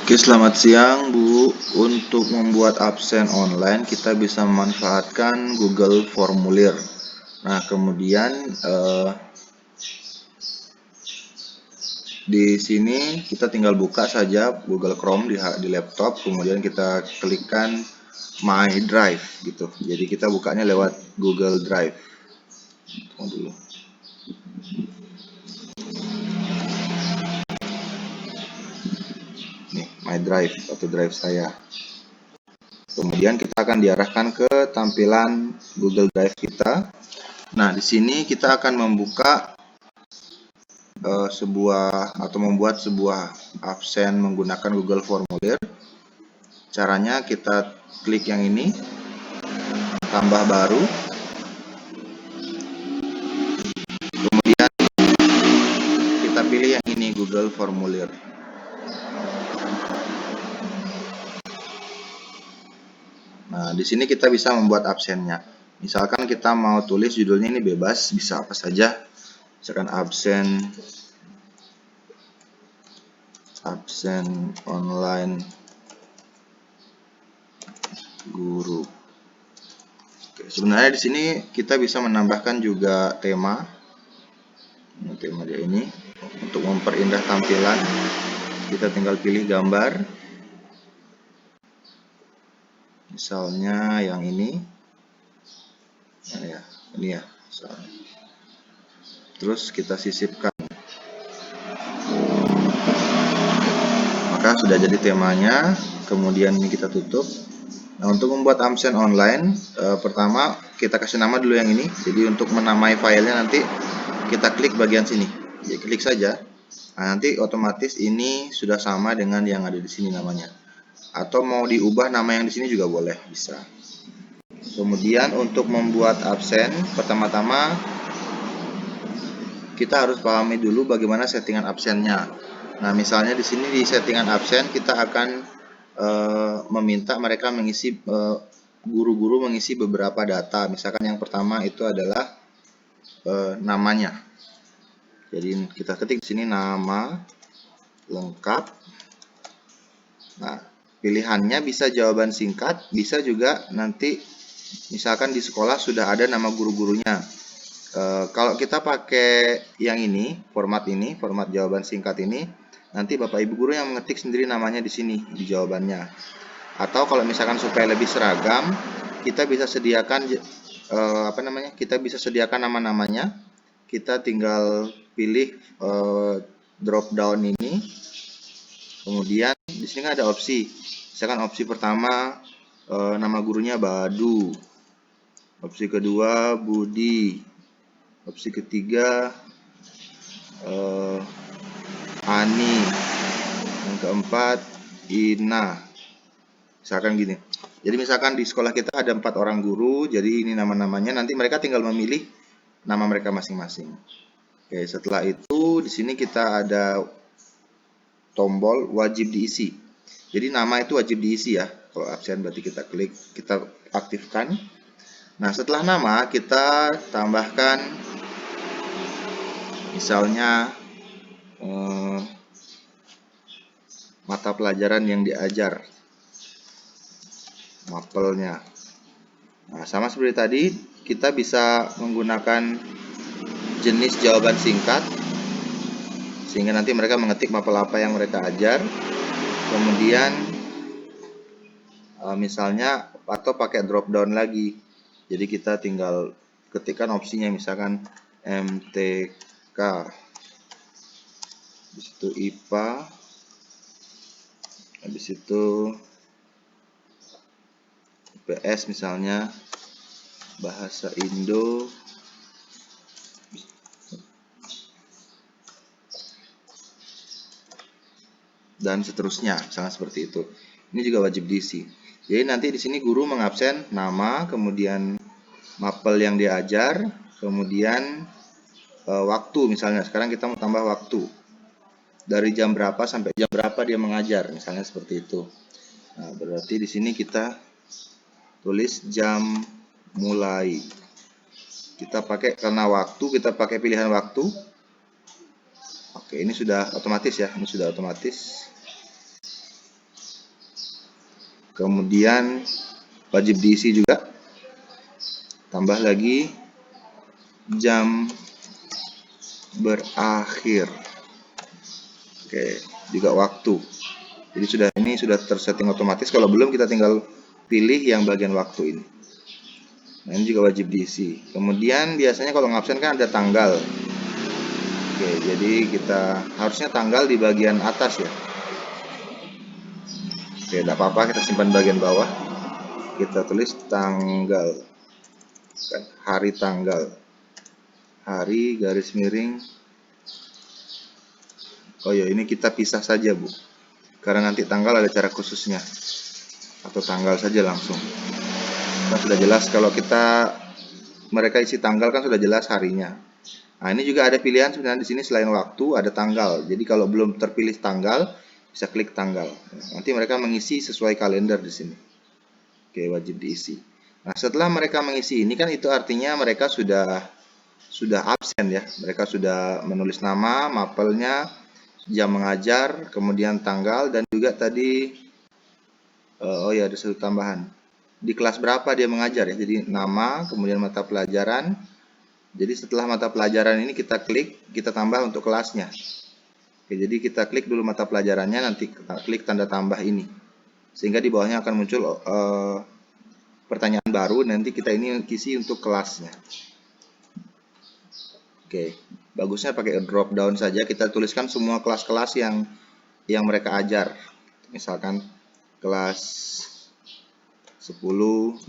Oke, selamat siang Bu. Untuk membuat absen online, kita bisa memanfaatkan Google Formulir. Nah, kemudian di sini kita tinggal buka saja Google Chrome di laptop, kemudian kita klikkan My Drive gitu. Jadi kita bukanya lewat Google Drive. Tunggu dulu. Nih, My Drive atau Drive saya. Kemudian kita akan diarahkan ke tampilan Google Drive kita. Nah, di sini kita akan membuka membuat sebuah absen menggunakan Google Formulir. Caranya kita klik yang ini, tambah baru, kemudian kita pilih yang ini, Google Formulir. Nah, di sini kita bisa membuat absennya. Misalkan kita mau tulis judulnya ini bebas, bisa apa saja. Misalkan absen online guru. Oke, sebenarnya di sini kita bisa menambahkan juga tema dia ini. Untuk memperindah tampilan, kita tinggal pilih gambar. Misalnya yang ini. Nah, ya, ini ya. Terus kita sisipkan. Maka sudah jadi temanya. Kemudian ini kita tutup. Nah, untuk membuat absen online, pertama kita kasih nama dulu yang ini. Jadi untuk menamai filenya nanti kita klik bagian sini. Jadi klik saja. Nah, nanti otomatis ini sudah sama dengan yang ada di sini namanya. Atau mau diubah nama yang di sini juga boleh, bisa. Kemudian untuk membuat absen, pertama-tama kita harus pahami dulu bagaimana settingan absennya. Nah, misalnya di sini di settingan absen kita akan meminta mereka mengisi guru-guru mengisi beberapa data. Misalkan yang pertama itu adalah namanya. Jadi kita ketik di sini nama lengkap. Nah, pilihannya bisa jawaban singkat, bisa juga nanti misalkan di sekolah sudah ada nama guru-gurunya. Kalau kita pakai yang ini, format jawaban singkat ini, nanti Bapak Ibu guru yang mengetik sendiri namanya di sini di jawabannya. Atau kalau misalkan supaya lebih seragam, kita bisa sediakan kita bisa sediakan nama-namanya. Kita tinggal pilih drop down ini. Kemudian di sini ada opsi. Misalkan opsi pertama nama gurunya Badu. Opsi kedua Budi. Opsi ketiga Ani. Yang keempat Ina. Misalkan gini. Jadi misalkan di sekolah kita ada 4 orang guru, jadi ini nama-namanya. Nanti mereka tinggal memilih nama mereka masing-masing. Oke, setelah itu di sini kita ada tombol wajib diisi. Jadi nama itu wajib diisi ya. Kalau absen berarti kita klik, kita aktifkan. Nah, setelah nama kita tambahkan misalnya mata pelajaran yang diajar, mapelnya. Nah, sama seperti tadi, kita bisa menggunakan jenis jawaban singkat sehingga nanti mereka mengetik mapel apa yang mereka ajar. Kemudian misalnya atau pakai drop down lagi. Jadi kita tinggal ketikkan opsinya, misalkan MTK, habis itu IPA, habis itu IPS misalnya, bahasa Indo, dan seterusnya, misalnya seperti itu. Ini juga wajib diisi. Jadi nanti di sini guru mengabsen nama, kemudian mapel yang diajar, kemudian waktu, misalnya sekarang kita mau tambah waktu dari jam berapa sampai jam berapa dia mengajar, misalnya seperti itu. Nah, berarti di sini kita tulis jam mulai. Kita pakai karena waktu, kita pakai pilihan waktu. Oke, ini sudah otomatis ya, ini sudah otomatis. Kemudian wajib diisi juga. Tambah lagi jam berakhir. Oke, juga waktu. Jadi ini sudah tersetting otomatis. Kalau belum, kita tinggal pilih yang bagian waktu ini. Nah, ini juga wajib diisi. Kemudian biasanya kalau ngabsen kan ada tanggal. Oke, jadi kita harusnya tanggal di bagian atas ya. Oke, tidak apa-apa, kita simpan bagian bawah. Kita tulis tanggal. Hari tanggal. Hari garis miring. Oh ya, ini kita pisah saja, Bu. Karena nanti tanggal ada cara khususnya. Atau tanggal saja langsung. Kan sudah jelas kalau mereka isi tanggal kan sudah jelas harinya. Nah, ini juga ada pilihan sebenarnya di sini selain waktu ada tanggal. Jadi kalau belum terpilih tanggal, bisa klik tanggal. Nanti mereka mengisi sesuai kalender di sini. Oke, wajib diisi. Nah, setelah mereka mengisi ini kan itu artinya mereka sudah absen ya. Mereka sudah menulis nama, mapelnya, jam mengajar, kemudian tanggal, dan juga tadi oh ya, ada satu tambahan. Di kelas berapa dia mengajar ya. Jadi nama, kemudian mata pelajaran. Jadi setelah mata pelajaran ini kita klik, kita tambah untuk kelasnya. Oke, jadi kita klik dulu mata pelajarannya, nanti kita klik tanda tambah ini. Sehingga di bawahnya akan muncul pertanyaan baru, nanti kita ini isi untuk kelasnya. Oke, bagusnya pakai drop down saja, kita tuliskan semua kelas-kelas yang mereka ajar. Misalkan kelas 10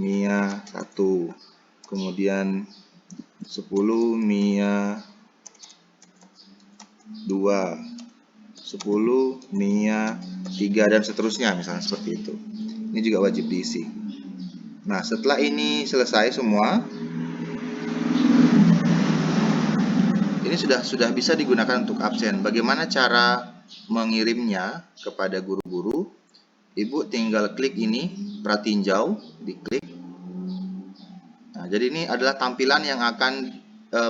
MIA 1, kemudian 10 MIA 2, 10 MIA 3, dan seterusnya, misalnya seperti itu. Ini juga wajib diisi. Nah, setelah ini selesai semua, ini sudah bisa digunakan untuk absen. Bagaimana cara mengirimnya kepada guru-guru? Ibu tinggal klik ini, pratinjau, diklik. Nah, jadi ini adalah tampilan yang akan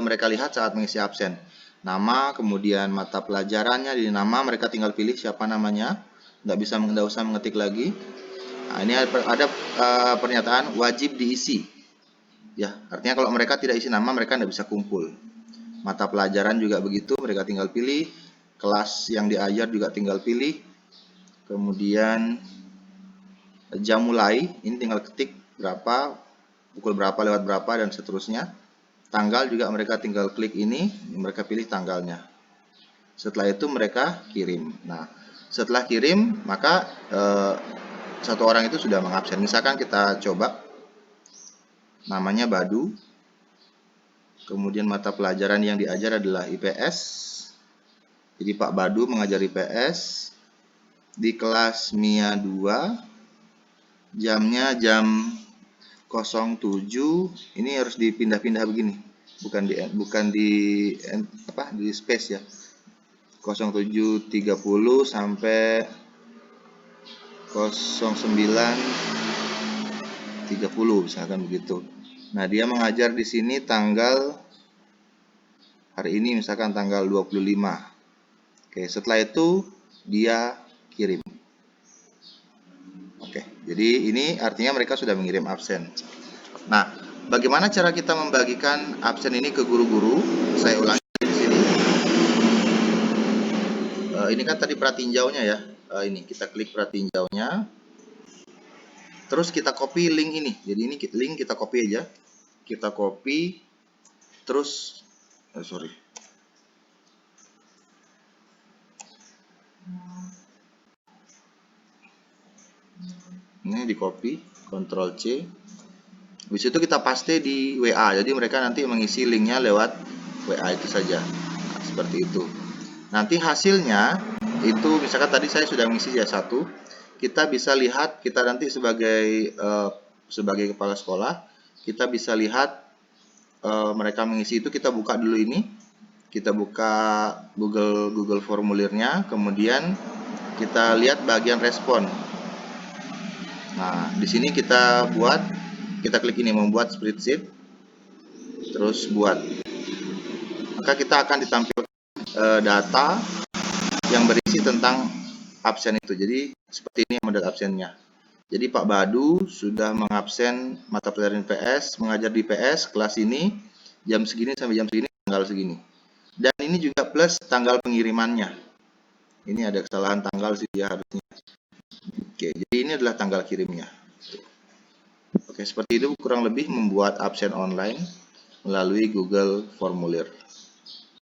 mereka lihat saat mengisi absen. Nama, kemudian mata pelajarannya, di nama mereka tinggal pilih siapa namanya. Nggak usah mengetik lagi. Nah, ini ada pernyataan wajib diisi. Ya, artinya kalau mereka tidak isi nama, mereka tidak bisa kumpul. Mata pelajaran juga begitu, mereka tinggal pilih. Kelas yang diajar juga tinggal pilih. Kemudian jam mulai, ini tinggal ketik berapa, pukul berapa, lewat berapa, dan seterusnya. Tanggal juga mereka tinggal klik ini, mereka pilih tanggalnya. Setelah itu mereka kirim. Nah, setelah kirim, maka satu orang itu sudah mengabsen. Misalkan kita coba, namanya Badu. Kemudian mata pelajaran yang diajar adalah IPS. Jadi Pak Badu mengajar IPS di kelas MIA 2. Jamnya jam 07. Ini harus dipindah-pindah begini. Bukan di space ya. 07.30 sampai 09.30 misalkan begitu. Nah, dia mengajar di sini tanggal hari ini misalkan tanggal 25. Oke, setelah itu dia kirim. Oke, jadi ini artinya mereka sudah mengirim absen. Nah, bagaimana cara kita membagikan absen ini ke guru-guru? Saya ulangi di sini. Ini kan tadi pratinjaunya ya. Ini kita klik pratinjaunya. Terus kita copy link ini. Jadi ini link kita copy aja. Kita copy. Terus, ini di copy, Ctrl C. Habis itu kita paste di WA. Jadi mereka nanti mengisi linknya lewat WA itu saja. Nah, seperti itu. Nanti hasilnya itu misalkan tadi saya sudah mengisi ya 1. Kita bisa lihat, kita nanti sebagai kepala sekolah, kita bisa lihat mereka mengisi itu. Kita buka dulu ini, kita buka Google formulirnya, kemudian kita lihat bagian respon. Nah, di sini kita klik ini membuat spreadsheet, terus buat. Maka kita akan ditampilkan data yang berisi tentang absen itu. Jadi seperti ini model absennya. Jadi Pak Badu sudah mengabsen mata pelajaran PS, mengajar di PS kelas ini jam segini sampai jam segini, tanggal segini. Dan ini juga plus tanggal pengirimannya. Ini ada kesalahan tanggal sih dia harusnya. Oke, jadi ini adalah tanggal kirimnya. Oke, seperti itu kurang lebih membuat absen online melalui Google Formulir.